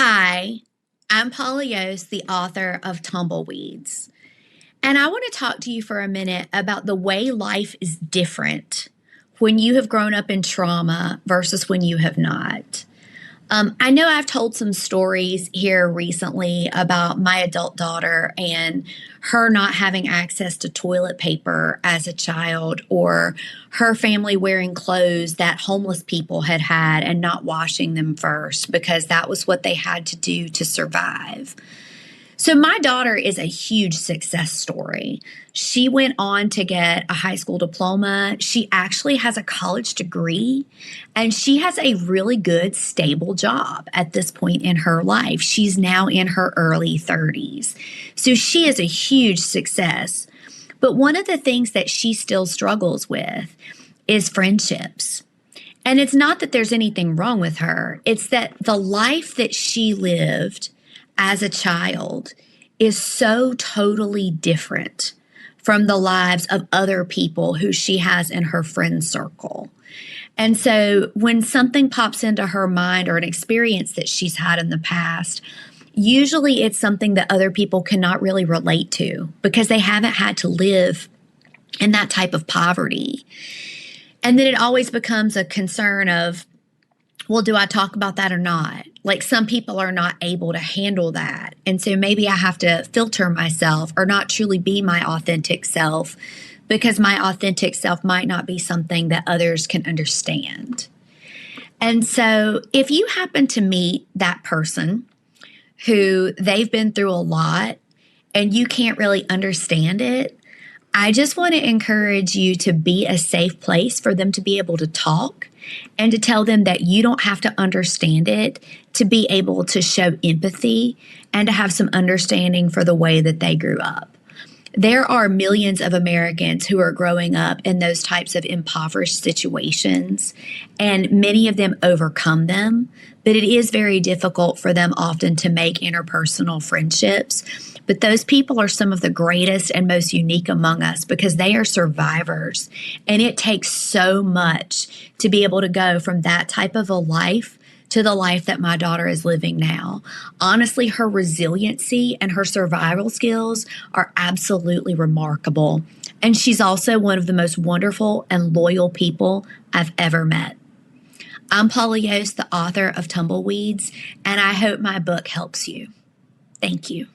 Hi, I'm Paula Yost, the author of Tumbleweeds. And I want to talk to you for a minute about the way life is different when you have grown up in trauma versus when you have not. I know I've told some stories here recently about my adult daughter and her not having access to toilet paper as a child, or her family wearing clothes that homeless people had had and not washing them first because that was what they had to do to survive. So, my daughter is a huge success story. She went on to get a high school diploma. She actually has a college degree, and she has a really good, stable job at this point in her life. She's now in her early 30s. So, she is a huge success. But one of the things that she still struggles with is friendships. And it's not that there's anything wrong with her, it's that the life that she lived as a child is so totally different from the lives of other people who she has in her friend circle. And so when something pops into her mind or an experience that she's had in the past, usually it's something that other people cannot really relate to because they haven't had to live in that type of poverty. And then it always becomes a concern of, well, do I talk about that or not? Like, some people are not able to handle that. And so maybe I have to filter myself or not truly be my authentic self because my authentic self might not be something that others can understand. And so if you happen to meet that person who they've been through a lot and you can't really understand it, I just want to encourage you to be a safe place for them to be able to talk and to tell them that you don't have to understand it to be able to show empathy and to have some understanding for the way that they grew up. There are millions of Americans who are growing up in those types of impoverished situations, and many of them overcome them, but it is very difficult for them often to make interpersonal friendships. But those people are some of the greatest and most unique among us because they are survivors. And it takes so much to be able to go from that type of a life to the life that my daughter is living now. Honestly, her resiliency and her survival skills are absolutely remarkable. And she's also one of the most wonderful and loyal people I've ever met. I'm Paula Yost, the author of Tumbleweeds, and I hope my book helps you. Thank you.